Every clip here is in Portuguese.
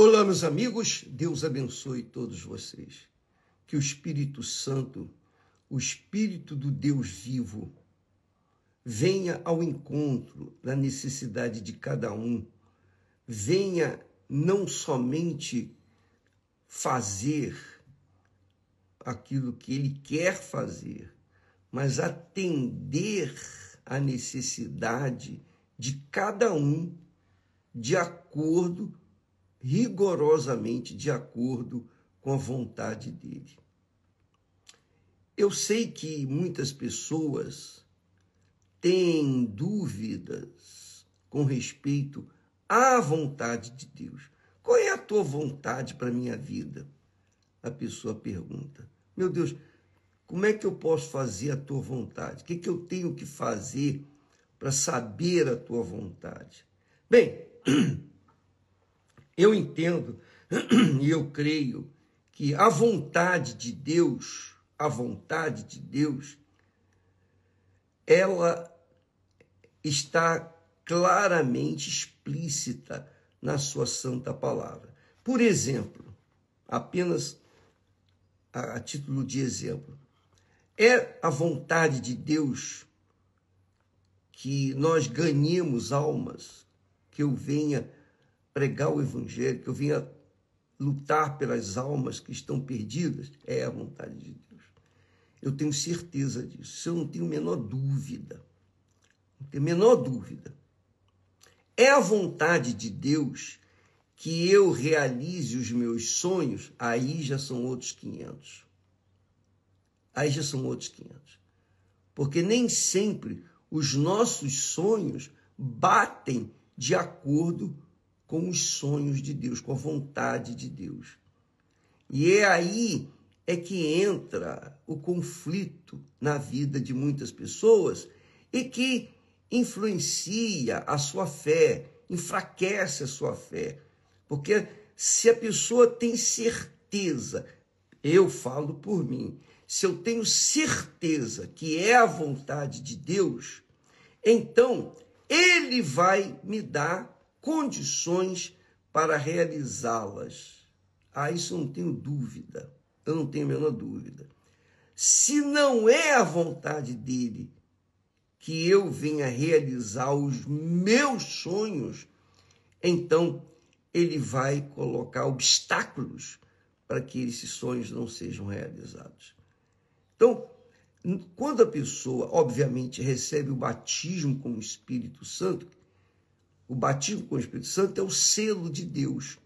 Olá, meus amigos, Deus abençoe todos vocês. Que o Espírito Santo, o Espírito do Deus vivo, venha ao encontro da necessidade de cada um, venha não somente fazer aquilo que ele quer fazer, mas atender à necessidade de cada um de acordo, rigorosamente de acordo com a vontade dele. Eu sei que muitas pessoas têm dúvidas com respeito à vontade de Deus. Qual é a tua vontade para a minha vida? A pessoa pergunta. Meu Deus, como é que eu posso fazer a tua vontade? O que eu tenho que fazer para saber a tua vontade? Bem, eu entendo e eu creio que a vontade de Deus, ela está claramente explícita na sua santa palavra. Por exemplo, apenas a título de exemplo, é a vontade de Deus que nós ganhemos almas, que eu venha pregar o evangelho, que eu venha lutar pelas almas que estão perdidas? É a vontade de Deus. Eu tenho certeza disso. Isso eu não tenho a menor dúvida. Não tenho a menor dúvida. É a vontade de Deus que eu realize os meus sonhos? Aí já são outros 500. Aí já são outros 500. Porque nem sempre os nossos sonhos batem de acordo com os sonhos de Deus, com a vontade de Deus. E é aí que entra o conflito na vida de muitas pessoas e que influencia a sua fé, enfraquece a sua fé. Porque se a pessoa tem certeza, eu falo por mim, se eu tenho certeza que é a vontade de Deus, então ele vai me dar condições para realizá-las. Isso eu não tenho dúvida, eu não tenho a menor dúvida. Se não é a vontade dele que eu venha realizar os meus sonhos, então ele vai colocar obstáculos para que esses sonhos não sejam realizados. Então, quando a pessoa, obviamente, recebe o batismo com o Espírito Santo, o batismo com o Espírito Santo é o selo de Deus,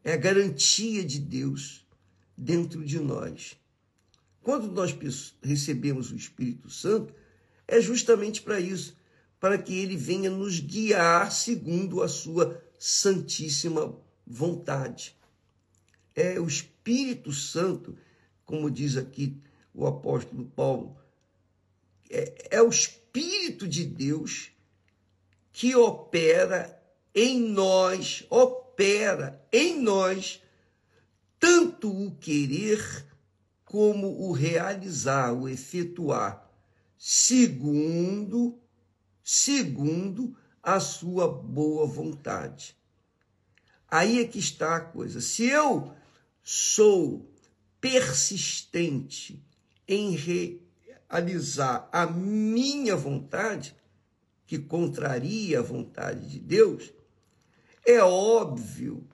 é a garantia de Deus dentro de nós. Quando nós recebemos o Espírito Santo, é justamente para isso, para que ele venha nos guiar segundo a sua santíssima vontade. É o Espírito Santo, como diz aqui o apóstolo Paulo, é o Espírito de Deus que opera em nós, tanto o querer como o realizar, o efetuar, segundo a sua boa vontade. Aí é que está a coisa. Se eu sou persistente em realizar a minha vontade, que contraria a vontade de Deus, é óbvio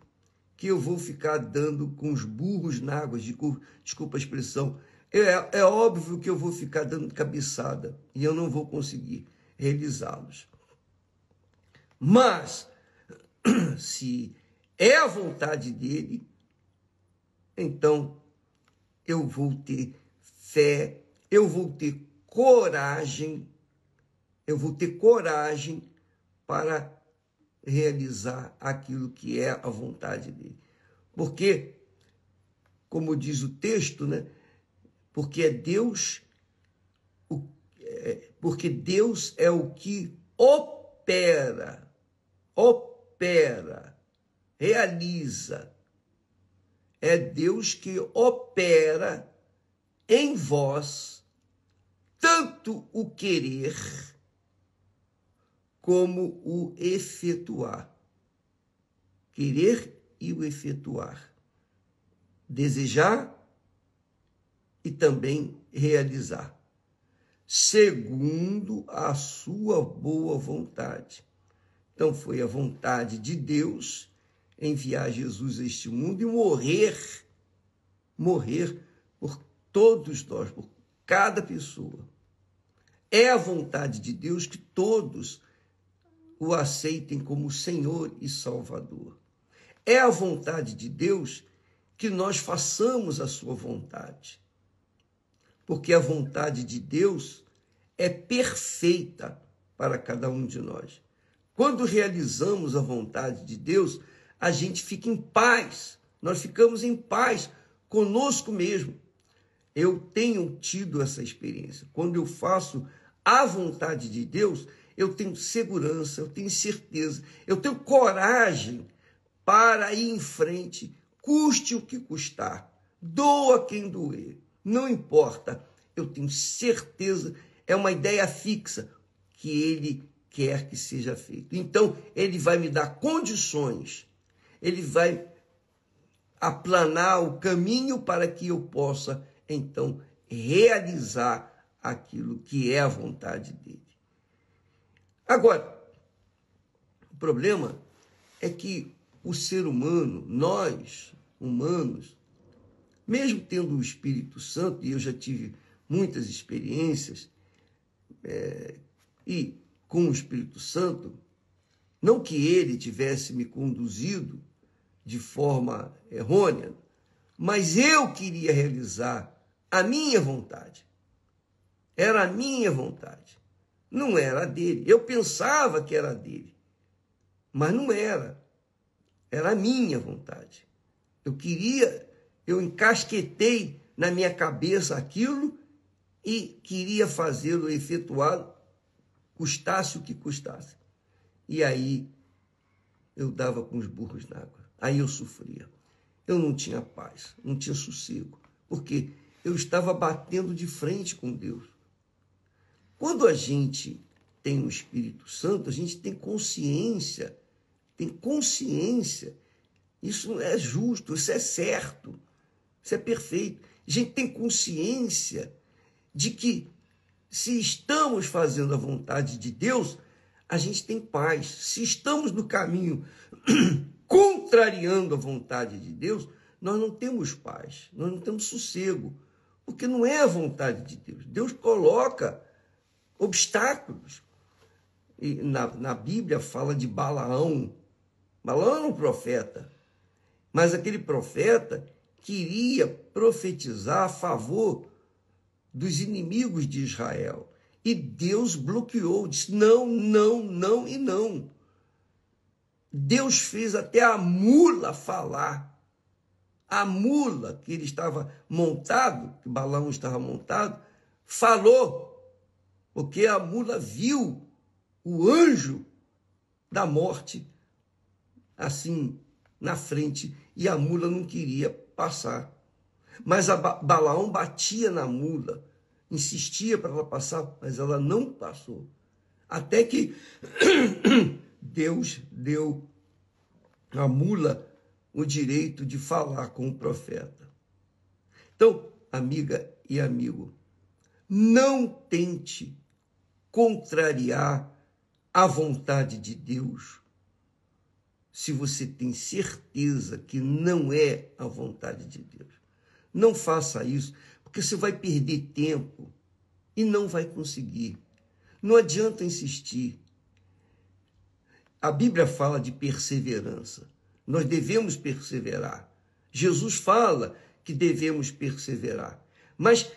que eu vou ficar dando com os burros na água, desculpa a expressão, é óbvio que eu vou ficar dando cabeçada e eu não vou conseguir realizá-los. Mas, se é a vontade dele, então eu vou ter fé, eu vou ter coragem para realizar aquilo que é a vontade dele. Porque, como diz o texto, né? Porque Deus é o que opera, realiza. É Deus que opera em vós tanto o querer como o efetuar. Querer e o efetuar. Desejar e também realizar, segundo a sua boa vontade. Então foi a vontade de Deus enviar Jesus a este mundo e morrer por todos nós, por cada pessoa. É a vontade de Deus que todos o aceitem como Senhor e Salvador. É a vontade de Deus que nós façamos a sua vontade. Porque a vontade de Deus é perfeita para cada um de nós. Quando realizamos a vontade de Deus, a gente fica em paz. Nós ficamos em paz conosco mesmo. Eu tenho tido essa experiência. Quando eu faço a vontade de Deus, eu tenho segurança, eu tenho certeza, eu tenho coragem para ir em frente, custe o que custar, doa quem doer, não importa, eu tenho certeza, é uma ideia fixa que Ele quer que seja feito. Então, Ele vai me dar condições, Ele vai aplanar o caminho para que eu possa, então, realizar aquilo que é a vontade dEle. Agora, o problema é que o ser humano, nós, humanos, mesmo tendo o Espírito Santo, e eu já tive muitas experiências, e com o Espírito Santo, não que ele tivesse me conduzido de forma errônea, mas eu queria realizar a minha vontade. Era a minha vontade. Não era a dele. Eu pensava que era a dele, mas não era. Era a minha vontade. Eu encasquetei na minha cabeça aquilo e queria fazê-lo, efetuá-lo, custasse o que custasse. E aí eu dava com os burros na água. Aí eu sofria. Eu não tinha paz, não tinha sossego, porque eu estava batendo de frente com Deus. Quando a gente tem o Espírito Santo, a gente tem consciência. Isso é justo, isso é certo, isso é perfeito. A gente tem consciência de que, se estamos fazendo a vontade de Deus, a gente tem paz. Se estamos no caminho contrariando a vontade de Deus, nós não temos paz, nós não temos sossego, porque não é a vontade de Deus. Deus coloca obstáculos. E na Bíblia fala de Balaão. Balaão era um profeta, mas aquele profeta queria profetizar a favor dos inimigos de Israel. E Deus bloqueou, disse não, não, não e não. Deus fez até a mula falar. A mula que ele estava montado, que Balaão estava montado, falou, porque a mula viu o anjo da morte assim na frente e a mula não queria passar. Mas Balaão batia na mula, insistia para ela passar, mas ela não passou. Até que Deus deu à mula o direito de falar com o profeta. Então, amiga e amigo, não tente contrariar a vontade de Deus se você tem certeza que não é a vontade de Deus. Não faça isso, porque você vai perder tempo e não vai conseguir. Não adianta insistir. A Bíblia fala de perseverança. Nós devemos perseverar. Jesus fala que devemos perseverar. Mas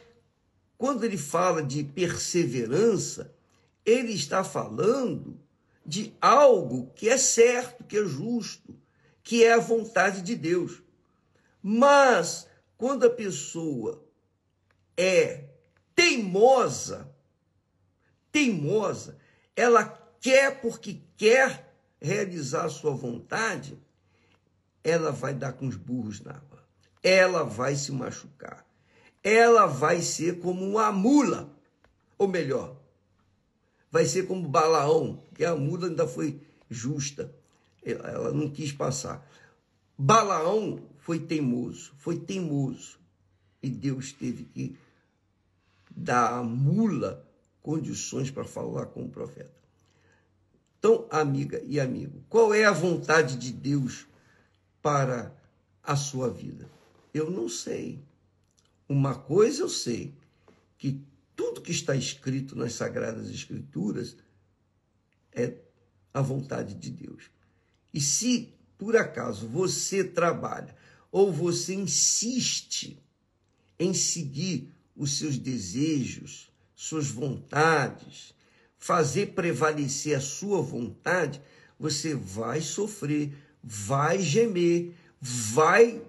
quando ele fala de perseverança, ele está falando de algo que é certo, que é justo, que é a vontade de Deus. Mas quando a pessoa é teimosa, ela quer porque quer realizar a sua vontade, ela vai dar com os burros na água. Ela vai se machucar. Ela vai ser como uma mula. Ou melhor, vai ser como Balaão, que a mula ainda foi justa. Ela não quis passar. Balaão foi teimoso, e Deus teve que dar à mula condições para falar com o profeta. Então, amiga e amigo, qual é a vontade de Deus para a sua vida? Eu não sei. Uma coisa eu sei, que tudo que está escrito nas Sagradas Escrituras é a vontade de Deus. E se, por acaso, você trabalha ou você insiste em seguir os seus desejos, suas vontades, fazer prevalecer a sua vontade, você vai sofrer, vai gemer, vai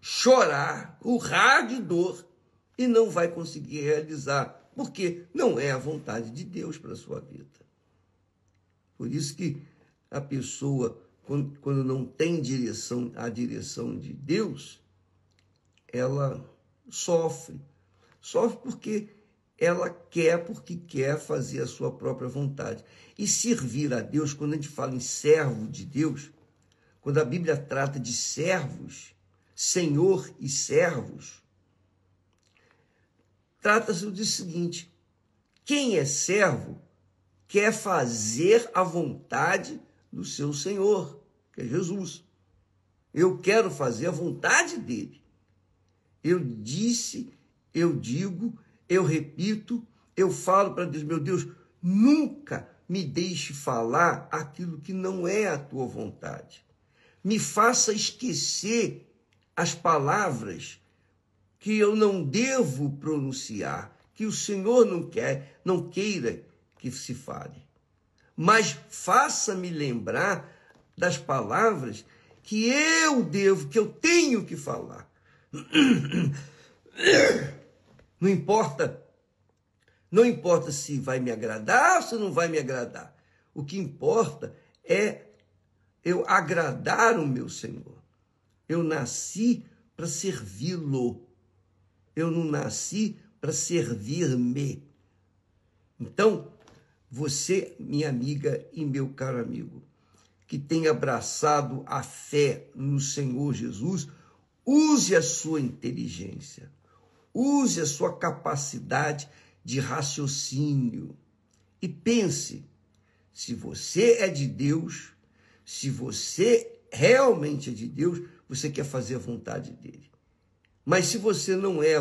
chorar, urrar de dor e não vai conseguir realizar, porque não é a vontade de Deus para a sua vida. Por isso que a pessoa, quando não tem a direção de Deus, ela sofre. Sofre porque porque quer fazer a sua própria vontade. E servir a Deus, quando a gente fala em servo de Deus, quando a Bíblia trata de servos, Senhor e servos, trata-se do seguinte: quem é servo quer fazer a vontade do seu Senhor, que é Jesus. Eu quero fazer a vontade dele. Eu disse, eu digo, eu repito, eu falo para Deus: meu Deus, nunca me deixe falar aquilo que não é a tua vontade. Me faça esquecer as palavras que eu não devo pronunciar, que o Senhor não queira que se fale. Mas faça-me lembrar das palavras que eu tenho que falar. Não importa se vai me agradar ou se não vai me agradar. O que importa é eu agradar o meu Senhor. Eu nasci para servi-lo. Eu não nasci para servir-me. Então, você, minha amiga e meu caro amigo, que tem abraçado a fé no Senhor Jesus, use a sua inteligência, use a sua capacidade de raciocínio e pense: se você é de Deus, se você realmente é de Deus, você quer fazer a vontade dele. Mas se você não é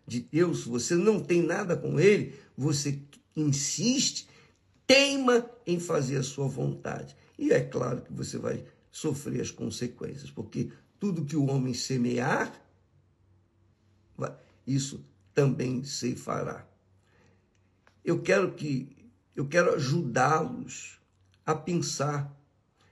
de Deus, se você não tem nada com ele, você insiste, teima em fazer a sua vontade. E é claro que você vai sofrer as consequências, porque tudo que o homem semear, isso também se fará. Eu quero ajudá-los a pensar.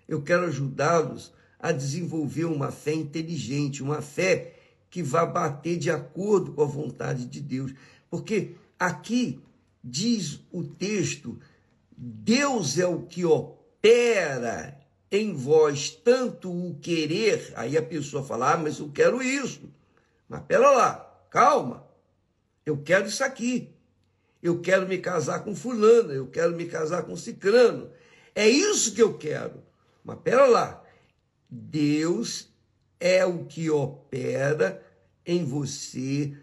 Eu quero ajudá-los a desenvolver uma fé inteligente, uma fé que vá bater de acordo com a vontade de Deus. Porque aqui diz o texto: Deus é o que opera em vós tanto o querer. Aí a pessoa fala: mas eu quero isso. Mas pera lá, calma. Eu quero isso aqui. Eu quero me casar com fulana, eu quero me casar com cicrano. É isso que eu quero. Mas pera lá. Deus é o que opera em você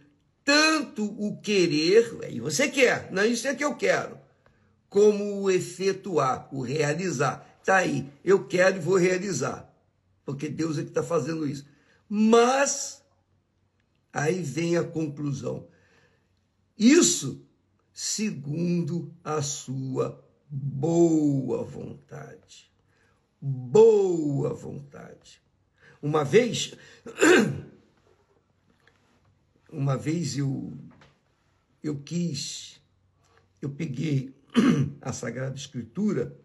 tanto o querer, aí você quer, não, isso é que eu quero, como o efetuar, o realizar. Está aí, eu quero e vou realizar, porque Deus é que está fazendo isso. Mas, aí vem a conclusão: isso segundo a sua boa vontade. Boa vontade. Uma vez eu peguei a Sagrada Escritura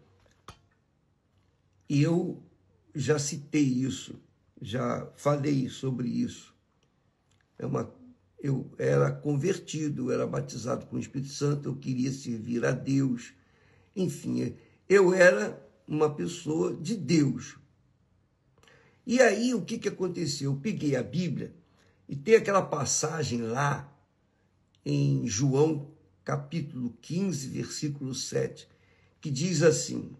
e eu já citei isso, já falei sobre isso. Eu era convertido, eu era batizado com o Espírito Santo, eu queria servir a Deus. Enfim, eu era uma pessoa de Deus. E aí, o que aconteceu? Eu peguei a Bíblia e tem aquela passagem lá em João, capítulo 15, versículo 7, que diz assim: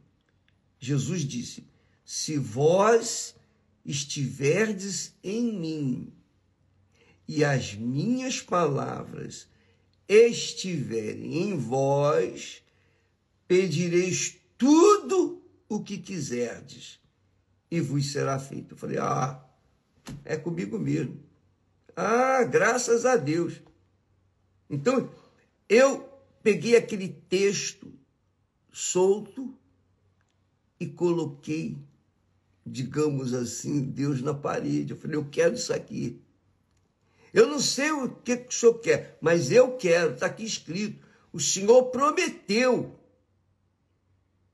Jesus disse: se vós estiverdes em mim e as minhas palavras estiverem em vós, pedireis tudo o que quiserdes e vos será feito. Eu falei, é comigo mesmo. Graças a Deus. Então, eu peguei aquele texto solto e coloquei, digamos assim, Deus na parede. Eu falei, eu quero isso aqui. Eu não sei o que o senhor quer, mas eu quero, está aqui escrito. O senhor prometeu.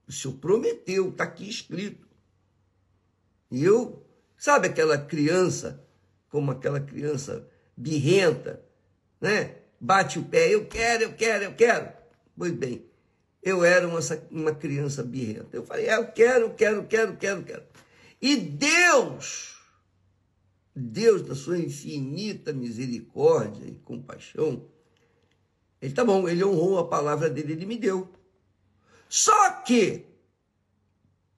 O senhor prometeu, está aqui escrito. E eu, sabe aquela criança, como aquela criança birrenta, né? Bate o pé, eu quero, eu quero, eu quero. Pois bem, eu era uma criança birrenta. Eu falei, eu quero, eu quero, eu quero, eu quero, eu quero. E Deus, da sua infinita misericórdia e compaixão, ele tá bom, ele honrou a palavra dele, ele me deu. Só que,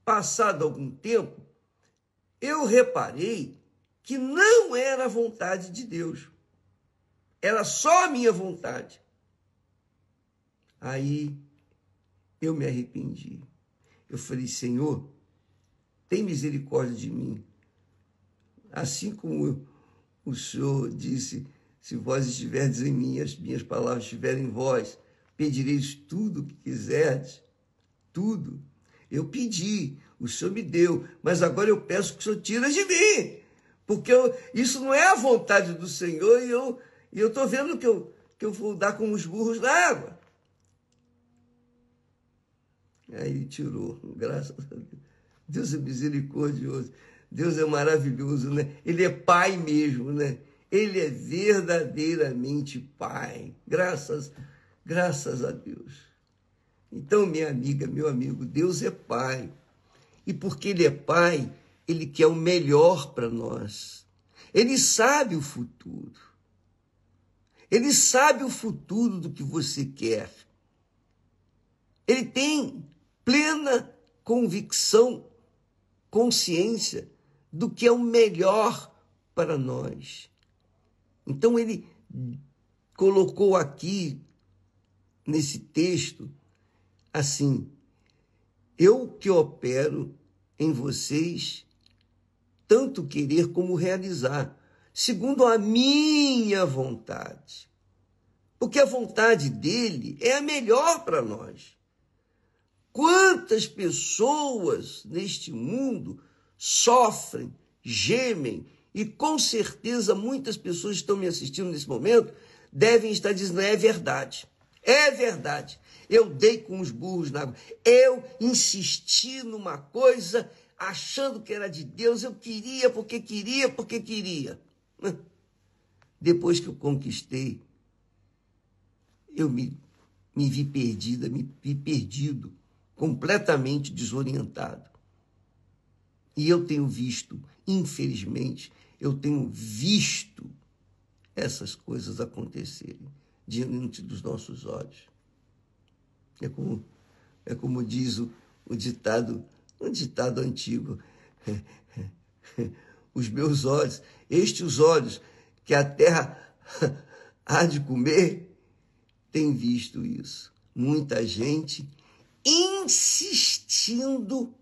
passado algum tempo, eu reparei que não era a vontade de Deus. Era só a minha vontade. Aí eu me arrependi. Eu falei, Senhor, tem misericórdia de mim. Assim como o Senhor disse, se vós estiverdes em mim, as minhas palavras estiverem em vós, pedireis tudo o que quiserdes, tudo. Eu pedi, o Senhor me deu, mas agora eu peço que o Senhor tire de mim, porque isso não é a vontade do Senhor e eu estou vendo que eu vou dar como os burros na água. Aí ele tirou, graças a Deus. Deus é misericordioso, Deus é maravilhoso, né? Ele é pai mesmo, né? Ele é verdadeiramente pai, graças a Deus. Então, minha amiga, meu amigo, Deus é pai. E porque ele é pai, ele quer o melhor para nós. Ele sabe o futuro. Ele sabe o futuro do que você quer. Ele tem plena convicção, consciência do que é o melhor para nós. Então ele colocou aqui, nesse texto, assim, eu que opero em vocês, tanto querer como realizar, segundo a minha vontade. Porque a vontade dele é a melhor para nós. Quantas pessoas neste mundo sofrem, gemem, e com certeza muitas pessoas que estão me assistindo nesse momento devem estar dizendo, é verdade, é verdade. Eu dei com os burros na água, eu insisti numa coisa achando que era de Deus, eu queria porque queria. Depois que eu conquistei, eu me vi perdida, me vi perdido, completamente desorientado. E eu tenho visto, infelizmente, eu tenho visto essas coisas acontecerem diante dos nossos olhos. É como diz o ditado, um ditado antigo, os meus olhos, estes olhos que a terra há de comer, têm visto isso. Muita gente insistindo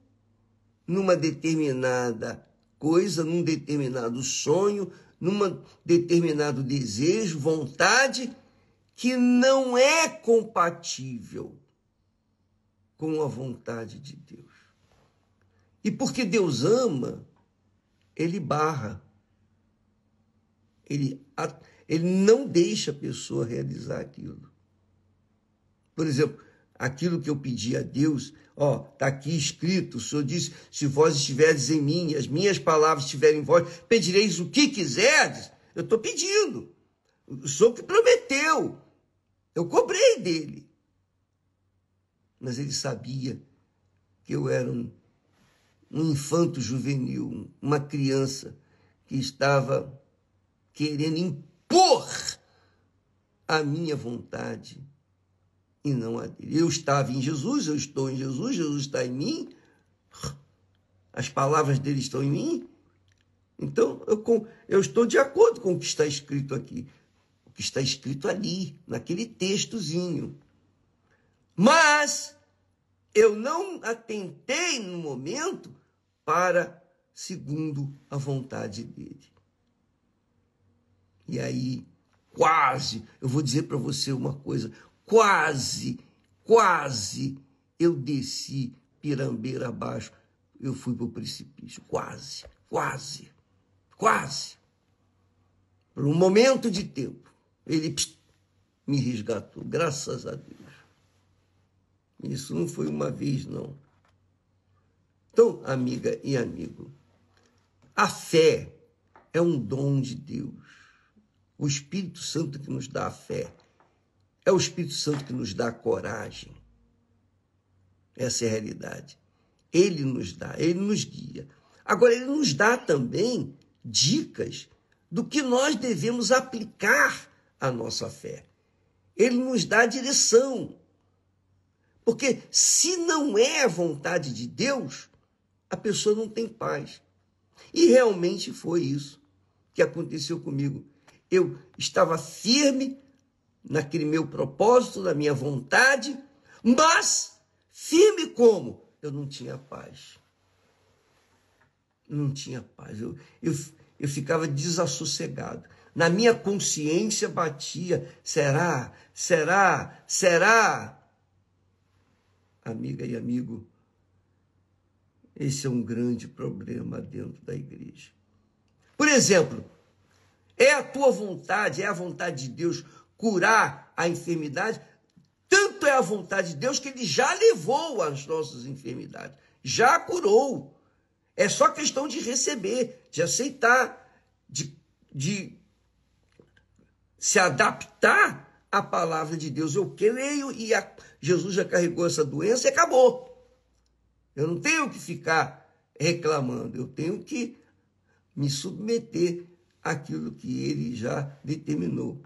numa determinada coisa, num determinado sonho, num determinado desejo, vontade, que não é compatível com a vontade de Deus. E porque Deus ama, ele barra. Ele não deixa a pessoa realizar aquilo. Por exemplo, aquilo que eu pedi a Deus, está aqui escrito, o Senhor disse, se vós estiverdes em mim, e as minhas palavras estiverem em vós, pedireis o que quiserdes. Eu estou pedindo. O Senhor que prometeu. Eu cobrei dele. Mas ele sabia que eu era um infanto juvenil, uma criança que estava querendo impor a minha vontade e não a dele. Eu estava em Jesus, eu estou em Jesus, Jesus está em mim. As palavras dele estão em mim? Então, eu estou de acordo com o que está escrito aqui. O que está escrito ali, naquele textozinho. Mas eu não atentei no momento para segundo a vontade dele. E aí, quase, eu vou dizer para você uma coisa, quase eu desci pirambeira abaixo, eu fui para o precipício, quase. Por um momento de tempo, ele me resgatou, graças a Deus. Isso não foi uma vez, não. Então, amiga e amigo, a fé é um dom de Deus. O Espírito Santo que nos dá a fé. É o Espírito Santo que nos dá a coragem. Essa é a realidade. Ele nos dá, ele nos guia. Agora, ele nos dá também dicas do que nós devemos aplicar à nossa fé. Ele nos dá a direção. Porque se não é a vontade de Deus, a pessoa não tem paz. E realmente foi isso que aconteceu comigo. Eu estava firme naquele meu propósito, na minha vontade, mas firme como? Eu não tinha paz. Não tinha paz. Eu ficava desassossegado. Na minha consciência batia, será? Amiga e amigo, esse é um grande problema dentro da igreja. Por exemplo, é a tua vontade, é a vontade de Deus curar a enfermidade? Tanto é a vontade de Deus que ele já levou as nossas enfermidades, já curou. É só questão de receber, de aceitar, de se adaptar à palavra de Deus. Eu creio e Jesus já carregou essa doença e acabou. Eu não tenho que ficar reclamando, eu tenho que me submeter àquilo que ele já determinou.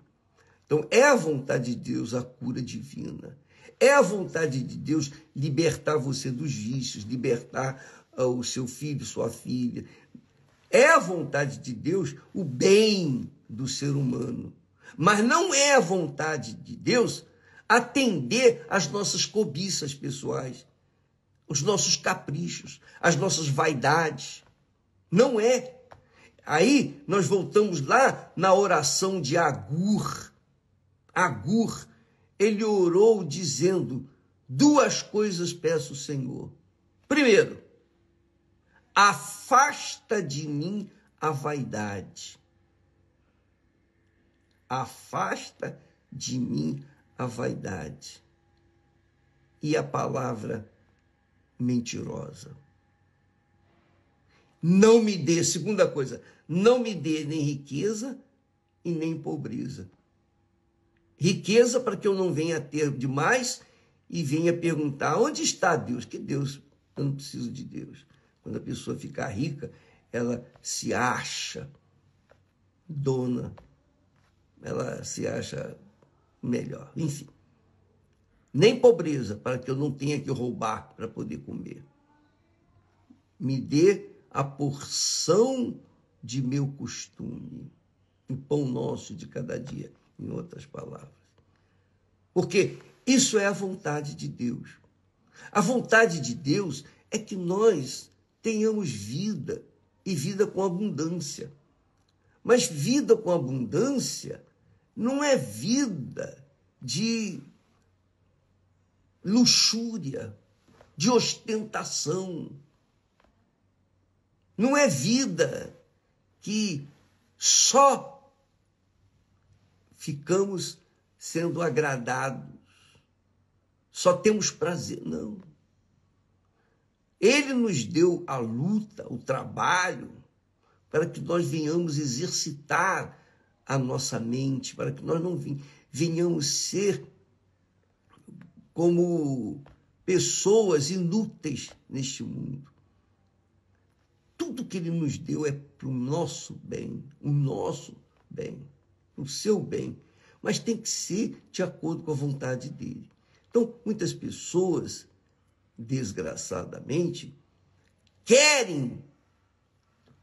Então, é a vontade de Deus a cura divina. É a vontade de Deus libertar você dos vícios, libertar o seu filho, sua filha. É a vontade de Deus o bem do ser humano. Mas não é a vontade de Deus atender às nossas cobiças pessoais, os nossos caprichos, as nossas vaidades. Não é. Aí nós voltamos lá na oração de Agur. Agur, ele orou dizendo: duas coisas peço, Senhor. Primeiro, afasta de mim a vaidade. Afasta de mim a vaidade. E a palavra mentirosa. Não me dê, segunda coisa, não me dê nem riqueza e nem pobreza. Riqueza para que eu não venha ter demais e venha perguntar: onde está Deus? Que Deus? Eu não preciso de Deus. Quando a pessoa fica rica, ela se acha dona, ela se acha melhor. Enfim, nem pobreza para que eu não tenha que roubar para poder comer. Me dê a porção de meu costume, o pão nosso de cada dia, em outras palavras. Porque isso é a vontade de Deus. A vontade de Deus é que nós tenhamos vida, e vida com abundância. Mas vida com abundância não é vida de luxúria, de ostentação. Não é vida que só ficamos sendo agradados, só temos prazer. Não. Ele nos deu a luta, o trabalho, para que nós venhamos exercitar a nossa mente, para que nós não venhamos ser como pessoas inúteis neste mundo. Tudo que ele nos deu é para o nosso bem, o seu bem, mas tem que ser de acordo com a vontade dele. Então, muitas pessoas, desgraçadamente, querem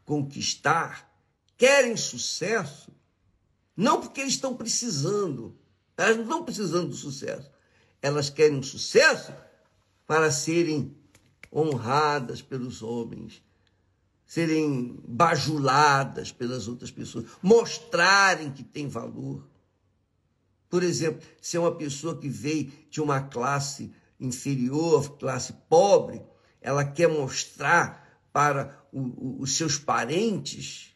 conquistar, querem sucesso, não porque eles estão precisando, elas não estão precisando do sucesso, elas querem um sucesso para serem honradas pelos homens, serem bajuladas pelas outras pessoas, mostrarem que tem valor. Por exemplo, se é uma pessoa que veio de uma classe inferior, classe pobre, ela quer mostrar para os seus parentes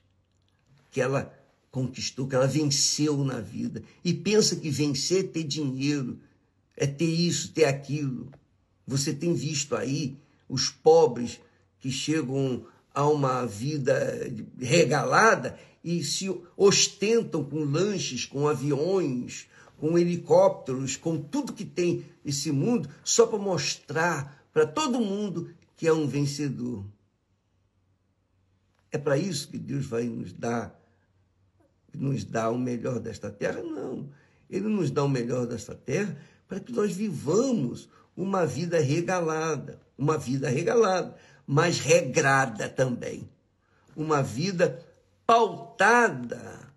que ela conquistou, que ela venceu na vida. E pensa que vencer é ter dinheiro, é ter isso, ter aquilo. Você tem visto aí os pobres que chegam a uma vida regalada e se ostentam com lanches, com aviões, com helicópteros, com tudo que tem esse mundo, só para mostrar para todo mundo que é um vencedor. É para isso que Deus vai nos dar o melhor desta terra? Não. Ele nos dá o melhor desta terra para que nós vivamos uma vida regalada, mas regrada também. Uma vida pautada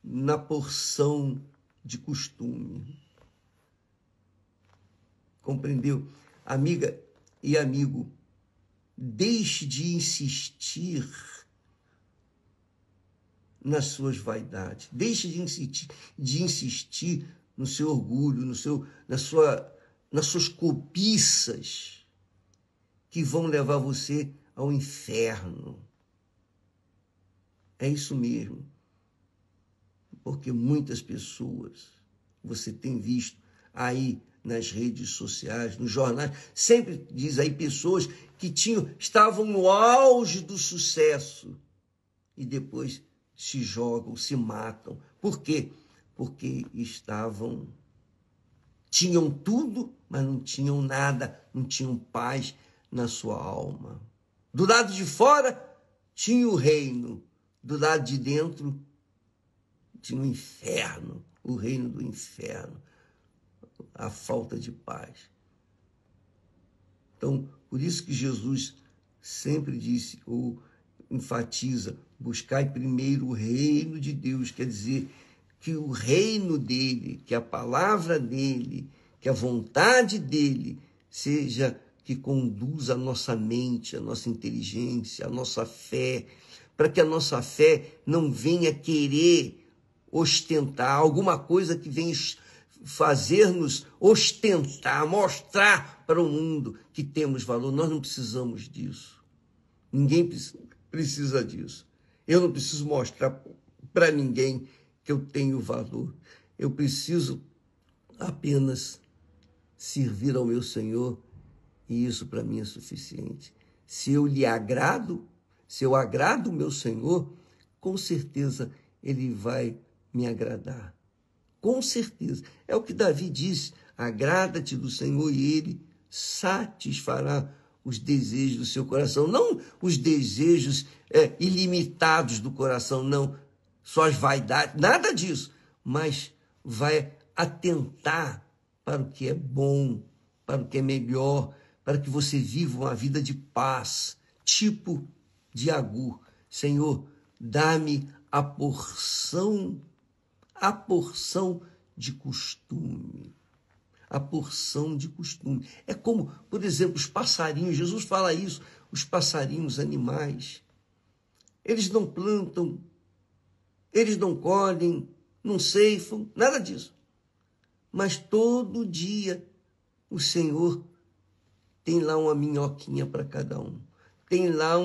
na porção de costume. Compreendeu? Amiga e amigo, deixe de insistir nas suas vaidades. Deixe de insistir no seu orgulho, nas suas cobiças que vão levar você ao inferno. É isso mesmo. Porque muitas pessoas, você tem visto aí nas redes sociais, nos jornais, sempre diz aí pessoas que estavam no auge do sucesso e depois se jogam, se matam. Por quê? Porque tinham tudo, mas não tinham nada, não tinham paz na sua alma. Do lado de fora tinha o reino, do lado de dentro tinha o inferno, o reino do inferno, a falta de paz. Então, por isso que Jesus sempre disse, ou enfatiza, buscai primeiro o reino de Deus, quer dizer, que o reino dele, que a palavra dele, que a vontade dele seja que conduza a nossa mente, a nossa inteligência, a nossa fé, para que a nossa fé não venha querer ostentar alguma coisa que venha fazer-nos ostentar, mostrar para o mundo que temos valor. Nós não precisamos disso. Ninguém precisa disso. Eu não preciso mostrar para ninguém que eu tenho valor. Eu preciso apenas servir ao meu Senhor e isso para mim é suficiente. Se eu lhe agrado, se eu agrado o meu Senhor, com certeza ele vai me agradar. Com certeza. É o que Davi diz, agrada-te do Senhor e ele satisfará os desejos do seu coração. Não os desejos ilimitados do coração, não. Só as vaidades, nada disso. Mas vai atentar para o que é bom, para o que é melhor, para que você viva uma vida de paz, tipo de Agur. Senhor, dá-me a porção de costume. A porção de costume. É como, por exemplo, os passarinhos. Jesus fala isso. Os passarinhos, animais. Eles não plantam, eles não colhem, não ceifam, nada disso. Mas todo dia o Senhor tem lá uma minhoquinha para cada um. Tem lá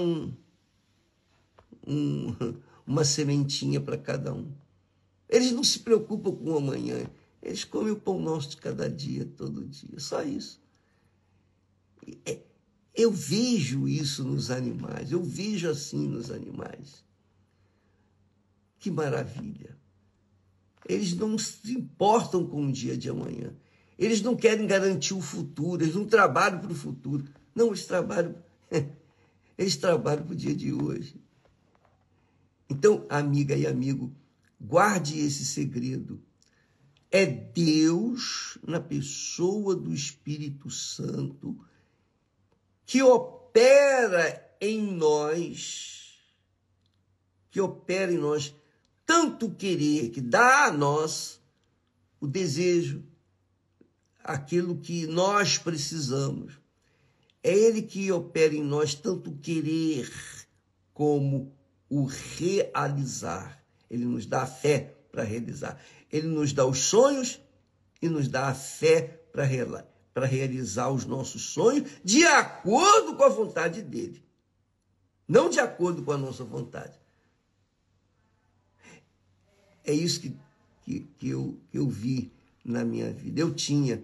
uma sementinha para cada um. Eles não se preocupam com o amanhã. Eles comem o pão nosso de cada dia, todo dia. Só isso. Eu vejo isso nos animais. Eu vejo assim nos animais. Que maravilha. Eles não se importam com o dia de amanhã. Eles não querem garantir o futuro. Eles não trabalham para o futuro. Não, eles trabalham para o dia de hoje. Então, amiga e amigo, guarde esse segredo. É Deus, na pessoa do Espírito Santo, que opera opera em nós, tanto querer, que dá a nós o desejo, aquilo que nós precisamos. É Ele que opera em nós tanto querer como o realizar. Ele nos dá a fé para realizar. Ele nos dá os sonhos e nos dá a fé para realizar os nossos sonhos de acordo com a vontade dele. Não de acordo com a nossa vontade. É isso que eu vi na minha vida. Eu tinha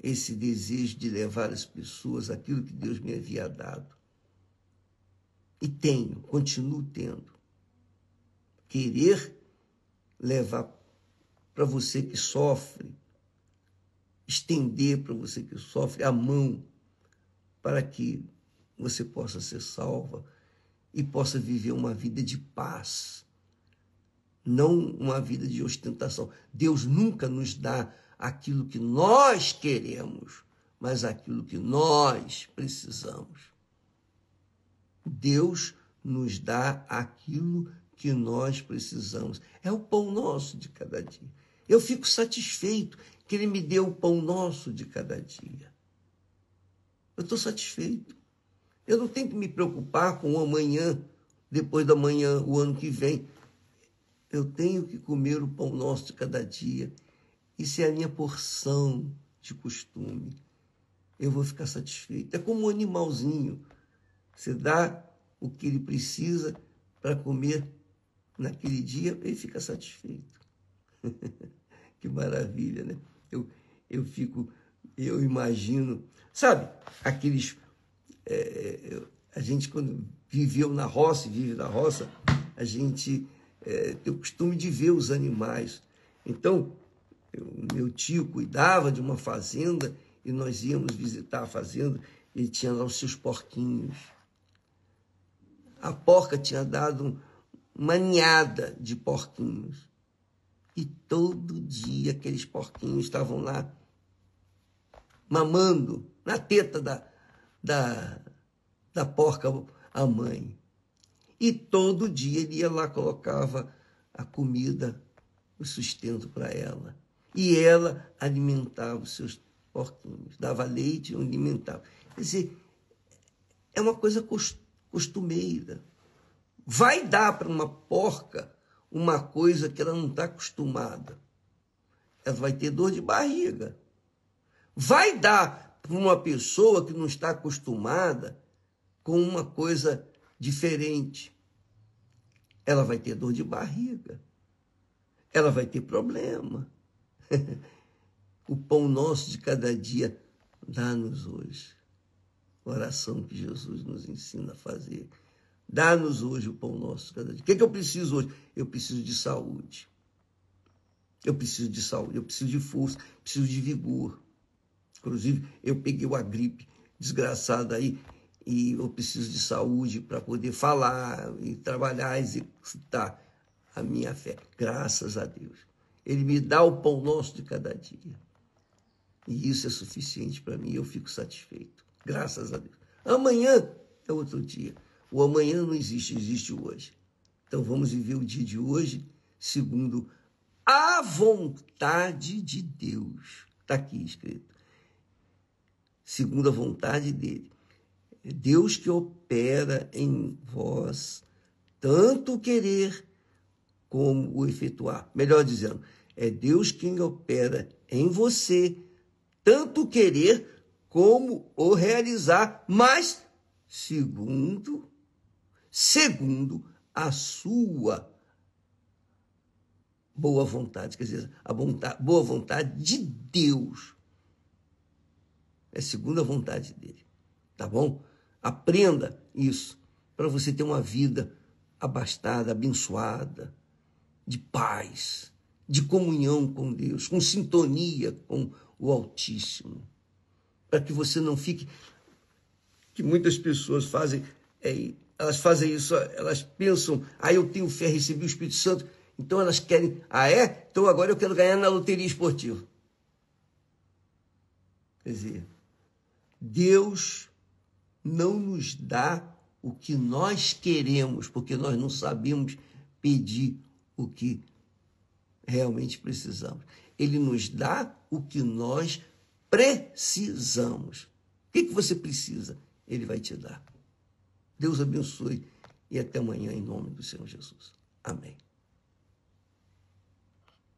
esse desejo de levar as pessoas aquilo que Deus me havia dado. E tenho, continuo tendo. Querer levar para você que sofre, estender para você que sofre a mão para que você possa ser salva e possa viver uma vida de paz, não uma vida de ostentação. Deus nunca nos dá aquilo que nós queremos, mas aquilo que nós precisamos. Deus nos dá aquilo que nós precisamos. É o pão nosso de cada dia. Eu fico satisfeito que Ele me deu o pão nosso de cada dia. Eu estou satisfeito. Eu não tenho que me preocupar com o amanhã, depois da manhã, o ano que vem. Eu tenho que comer o pão nosso de cada dia. Isso é a minha porção de costume. Eu vou ficar satisfeito. É como um animalzinho. Você dá o que ele precisa para comer naquele dia, ele fica satisfeito. Que maravilha, né? Eu imagino, sabe, aqueles... a gente, quando viveu na roça, vive na roça, a gente tem o costume de ver os animais. Então, meu tio cuidava de uma fazenda e nós íamos visitar a fazenda e ele tinha lá os seus porquinhos. A porca tinha dado uma ninhada de porquinhos. E todo dia aqueles porquinhos estavam lá mamando na teta da porca, a mãe. E todo dia ele ia lá, colocava a comida, o sustento para ela. E ela alimentava os seus porquinhos, dava leite e alimentava. Quer dizer, é uma coisa costumeira. Vai dar para uma porca uma coisa que ela não está acostumada. Ela vai ter dor de barriga. Vai dar para uma pessoa que não está acostumada com uma coisa diferente. Ela vai ter dor de barriga. Ela vai ter problema. O pão nosso de cada dia dá-nos hoje. Oração que Jesus nos ensina a fazer. Dá-nos hoje o pão nosso de cada dia. O que eu preciso hoje? Eu preciso de saúde. Eu preciso de saúde, eu preciso de força, preciso de vigor. Inclusive, eu peguei uma gripe desgraçada aí e eu preciso de saúde para poder falar e trabalhar, executar a minha fé. Graças a Deus. Ele me dá o pão nosso de cada dia. E isso é suficiente para mim, eu fico satisfeito. Graças a Deus. Amanhã é outro dia. O amanhã não existe, existe o hoje. Então vamos viver o dia de hoje segundo a vontade de Deus. Está aqui escrito. Segundo a vontade dele. É Deus que opera em vós tanto o querer como o efetuar. Melhor dizendo, é Deus quem opera em você tanto o querer como o realizar, mas segundo a sua boa vontade, quer dizer, a boa vontade de Deus. É segundo a vontade dele, tá bom? Aprenda isso, para você ter uma vida abastada, abençoada, de paz, de comunhão com Deus, com sintonia com o Altíssimo. Para que você não fique... Que muitas pessoas fazem... elas fazem isso, elas pensam, eu tenho fé, recebi o Espírito Santo, então elas querem, então agora eu quero ganhar na loteria esportiva. Quer dizer, Deus não nos dá o que nós queremos, porque nós não sabemos pedir o que realmente precisamos. Ele nos dá o que nós precisamos. O que você precisa? Ele vai te dar. Deus abençoe e até amanhã em nome do Senhor Jesus. Amém.